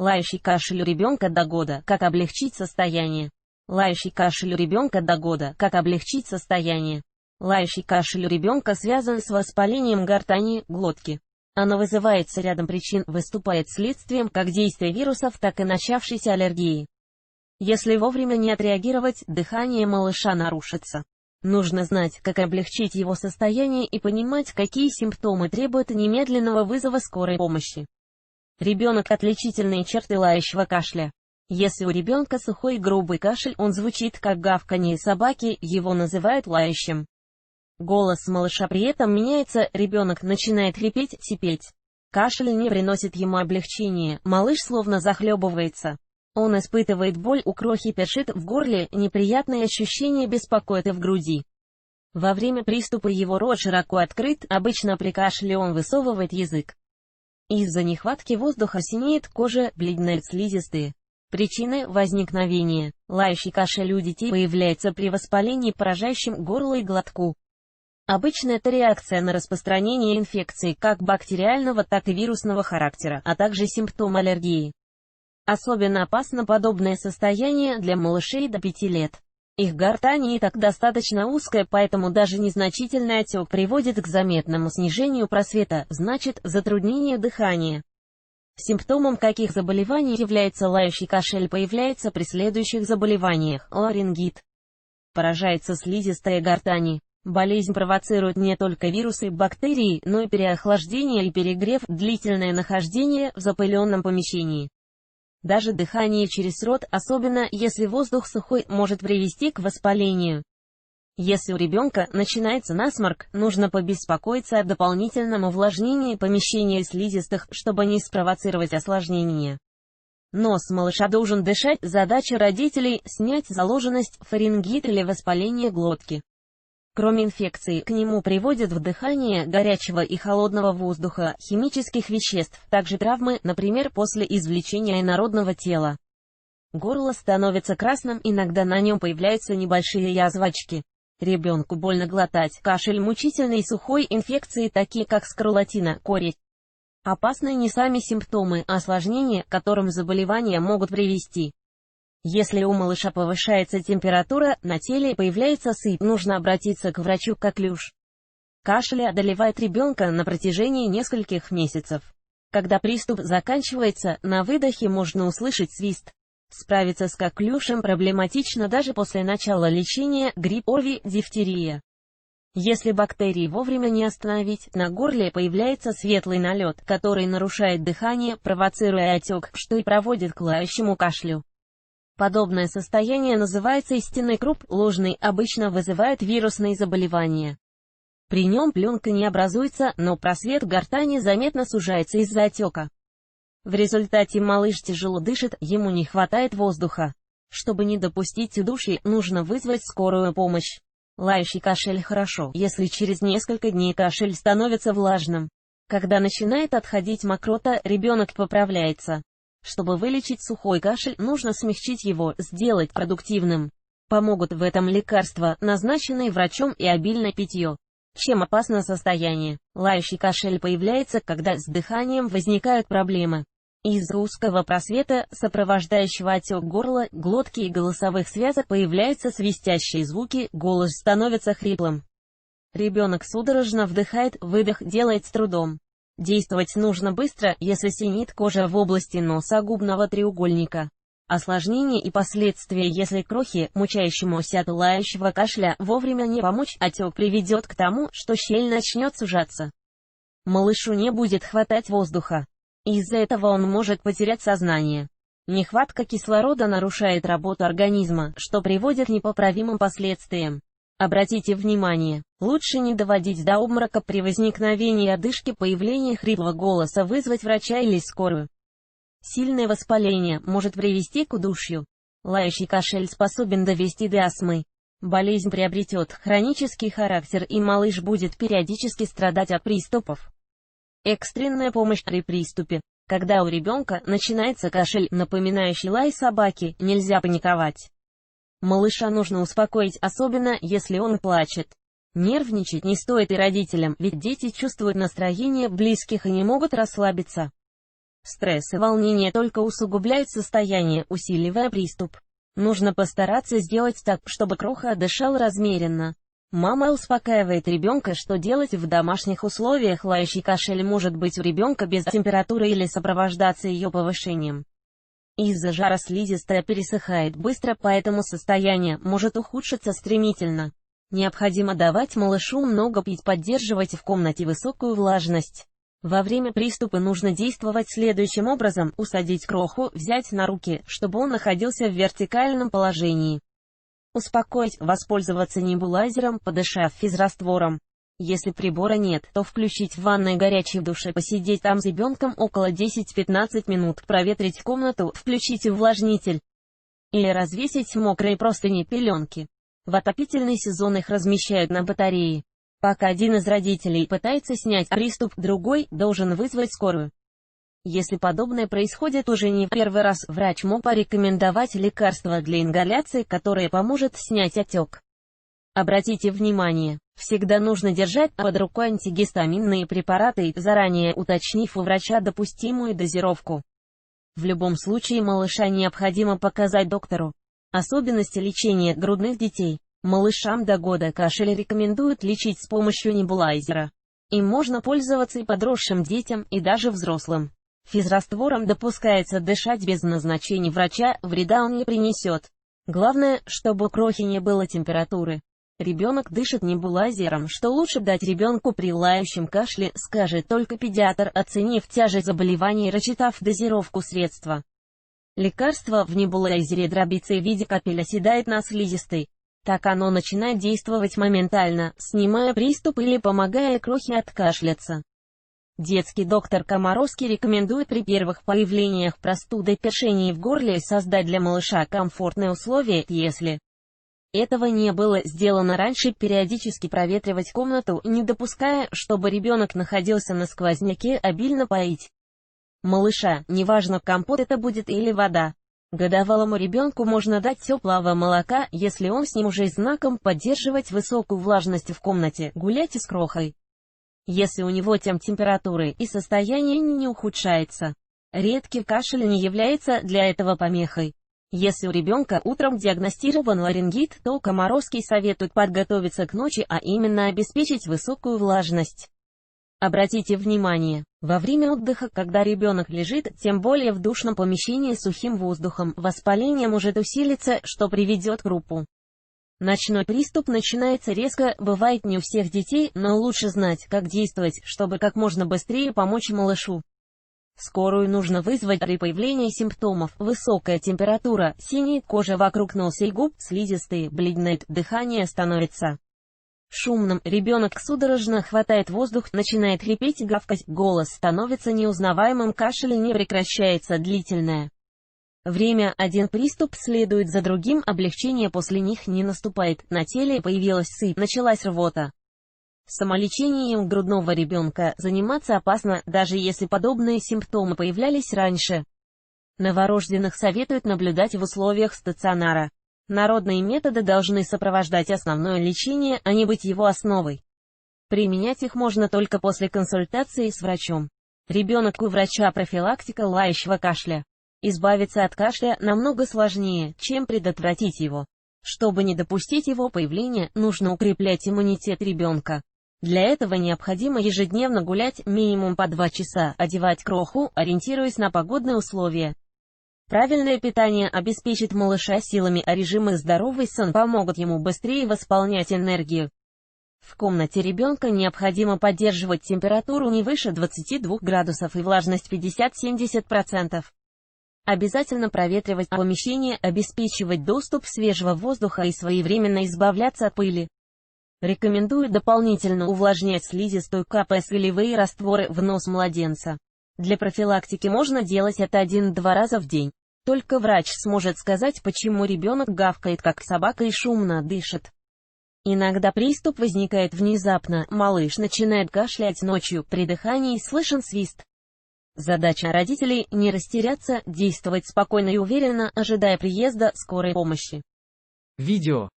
Лающий кашель у ребенка до года. Как облегчить состояние? Лающий кашель у ребенка до года. Как облегчить состояние? Лающий кашель у ребенка связан с воспалением гортани, глотки. Оно вызывается рядом причин, выступает следствием как действия вирусов, так и начавшейся аллергии. Если вовремя не отреагировать, дыхание малыша нарушится. Нужно знать, как облегчить его состояние и понимать, какие симптомы требуют немедленного вызова скорой помощи. Ребенок. Отличительные черты лающего кашля. Если у ребенка сухой и грубый кашель, он звучит как гавканье собаки, его называют лающим. Голос малыша при этом меняется, ребенок начинает хрипеть, сипеть. Кашель не приносит ему облегчения, малыш словно захлебывается. Он испытывает боль, у крохи першит в горле, неприятные ощущения беспокоят и в груди. Во время приступа его рот широко открыт, обычно при кашле он высовывает язык. Из-за нехватки воздуха синеет кожа, бледнеют слизистые. Причины возникновения. Лающий кашель у детей появляется при воспалении, поражающем горло и глотку. Обычно это реакция на распространение инфекции как бактериального, так и вирусного характера, а также симптом аллергии. Особенно опасно подобное состояние для малышей до 5 лет. Их гортань и так достаточно узкая, поэтому даже незначительный отек приводит к заметному снижению просвета, значит, затруднение дыхания. Симптомом каких заболеваний является лающий кашель появляется при следующих заболеваниях. Ларингит. Поражается слизистая гортани. Болезнь провоцирует не только вирусы и бактерии, но и переохлаждение и перегрев, длительное нахождение в запыленном помещении. Даже дыхание через рот, особенно если воздух сухой, может привести к воспалению. Если у ребенка начинается насморк, нужно побеспокоиться о дополнительном увлажнении помещения слизистых, чтобы не спровоцировать осложнения. Нос малыша должен дышать, задача родителей – снять заложенность, фарингит или воспаление глотки. Кроме инфекции, к нему приводит вдыхание горячего и холодного воздуха, химических веществ, также травмы, например, после извлечения инородного тела. Горло становится красным, иногда на нем появляются небольшие язвочки. Ребенку больно глотать, кашель мучительный и сухой, инфекции такие как скарлатина, корь. Опасны не сами симптомы, а осложнения, к которым заболевания могут привести. Если у малыша повышается температура, на теле появляется сыпь, нужно обратиться к врачу. Коклюш. Кашель одолевает ребенка на протяжении нескольких месяцев. Когда приступ заканчивается, на выдохе можно услышать свист. Справиться с коклюшем проблематично даже после начала лечения, грипп, ОРВИ, дифтерия. Если бактерии вовремя не остановить, на горле появляется светлый налет, который нарушает дыхание, провоцируя отек, что и приводит к лающему кашлю. Подобное состояние называется истинный круп, ложный, обычно вызывает вирусные заболевания. При нем пленка не образуется, но просвет гортани заметно сужается из-за отека. В результате малыш тяжело дышит, ему не хватает воздуха. Чтобы не допустить удушья, нужно вызвать скорую помощь. Лающий кашель хорошо, если через несколько дней кашель становится влажным. Когда начинает отходить мокрота, ребенок поправляется. Чтобы вылечить сухой кашель, нужно смягчить его, сделать продуктивным. Помогут в этом лекарства, назначенные врачом, и обильное питье. Чем опасно состояние? Лающий кашель появляется, когда с дыханием возникают проблемы. Из-за узкого просвета, сопровождающего отек горла, глотки и голосовых связок, появляются свистящие звуки, голос становится хриплым. Ребенок судорожно вдыхает, выдох делает с трудом. Действовать нужно быстро, если синеет кожа в области носа губного треугольника. Осложнения и последствия: если крохи, мучающемуся от лающего кашля, вовремя не помочь, отек приведет к тому, что щель начнет сужаться. Малышу не будет хватать воздуха. Из-за этого он может потерять сознание. Нехватка кислорода нарушает работу организма, что приводит к непоправимым последствиям. Обратите внимание, лучше не доводить до обморока при возникновении одышки, появлении хриплого голоса, вызвать врача или скорую. Сильное воспаление может привести к удушью. Лающий кашель способен довести до астмы. Болезнь приобретет хронический характер, и малыш будет периодически страдать от приступов. Экстренная помощь при приступе. Когда у ребенка начинается кашель, напоминающий лай собаки, нельзя паниковать. Малыша нужно успокоить, особенно если он плачет. Нервничать не стоит и родителям, ведь дети чувствуют настроение близких и не могут расслабиться. Стресс и волнение только усугубляют состояние, усиливая приступ. Нужно постараться сделать так, чтобы Кроха дышал размеренно. Мама успокаивает ребенка, что делать в домашних условиях. Лающий кашель может быть у ребенка без температуры или сопровождаться ее повышением. Из-за жара слизистая пересыхает быстро, поэтому состояние может ухудшиться стремительно. Необходимо давать малышу много пить, поддерживать в комнате высокую влажность. Во время приступа нужно действовать следующим образом: усадить Кроху, взять на руки, чтобы он находился в вертикальном положении. Успокоить, воспользоваться небулайзером, подышав физраствором. Если прибора нет, то включить в ванной горячий душ и посидеть там с ребенком около 10-15 минут, проветрить комнату, включить увлажнитель. Или развесить мокрые простыни, пеленки. В отопительный сезон их размещают на батарее. Пока один из родителей пытается снять приступ, другой должен вызвать скорую. Если подобное происходит уже не в первый раз, врач мог порекомендовать лекарство для ингаляции, которое поможет снять отек. Обратите внимание, всегда нужно держать под рукой антигистаминные препараты, заранее уточнив у врача допустимую дозировку. В любом случае малыша необходимо показать доктору. Особенности лечения грудных детей. Малышам до года кашель рекомендуют лечить с помощью небулайзера. Им можно пользоваться и подросшим детям, и даже взрослым. Физраствором допускается дышать без назначения врача, вреда он не принесет. Главное, чтобы у Крохи не было температуры. Ребенок дышит небулайзером, что лучше дать ребенку при лающем кашле, скажет только педиатр, оценив тяжесть заболевания и рассчитав дозировку средства. Лекарство в небулайзере дробится и в виде капель оседает на слизистой. Так оно начинает действовать моментально, снимая приступ или помогая Крохе откашляться. Детский доктор Комаровский рекомендует при первых появлениях простуды, першения в горле создать для малыша комфортные условия, если этого не было сделано раньше, периодически проветривать комнату, не допуская, чтобы ребенок находился на сквозняке, обильно поить малыша, неважно, компот это будет или вода. Годовалому ребенку можно дать теплого молока, если он с ним уже знаком поддерживать высокую влажность в комнате, гулять с Крохой. Если у него температуры и состояние не ухудшается. Редкий кашель не является для этого помехой. Если у ребенка утром диагностирован ларингит, то Комаровский советует подготовиться к ночи, а именно обеспечить высокую влажность. Обратите внимание, во время отдыха, когда ребенок лежит, тем более в душном помещении с сухим воздухом, воспаление может усилиться, что приведет к рупу. Ночной приступ начинается резко, бывает не у всех детей, но лучше знать, как действовать, чтобы как можно быстрее помочь малышу. Скорую нужно вызвать при появлении симптомов: высокая температура, синяя кожа вокруг носа и губ, слизистые, бледнеет, дыхание становится шумным, ребенок судорожно хватает воздух, начинает хрипеть и гавкать, голос становится неузнаваемым, кашель не прекращается длительное время, один приступ следует за другим, облегчение после них не наступает, на теле появилась сыпь, началась рвота. Самолечением грудного ребенка заниматься опасно, даже если подобные симптомы появлялись раньше. Новорожденных советуют наблюдать в условиях стационара. Народные методы должны сопровождать основное лечение, а не быть его основой. Применять их можно только после консультации с врачом. Ребенок у врача профилактика лающего кашля. Избавиться от кашля намного сложнее, чем предотвратить его. Чтобы не допустить его появления, нужно укреплять иммунитет ребенка. Для этого необходимо ежедневно гулять минимум по 2 часа, одевать Кроху, ориентируясь на погодные условия. Правильное питание обеспечит малыша силами, а режим и здоровый сон помогут ему быстрее восполнять энергию. В комнате ребенка необходимо поддерживать температуру не выше 22 градусов и влажность 50-70%. Обязательно проветривать помещение, обеспечивать доступ свежего воздуха и своевременно избавляться от пыли. Рекомендую дополнительно увлажнять слизистую, капая солевые растворы в нос младенца. Для профилактики можно делать это 1-2 раза в день. Только врач сможет сказать, почему ребенок гавкает как собака и шумно дышит. Иногда приступ возникает внезапно, малыш начинает кашлять ночью, при дыхании слышен свист. Задача родителей – не растеряться, действовать спокойно и уверенно, ожидая приезда скорой помощи. Видео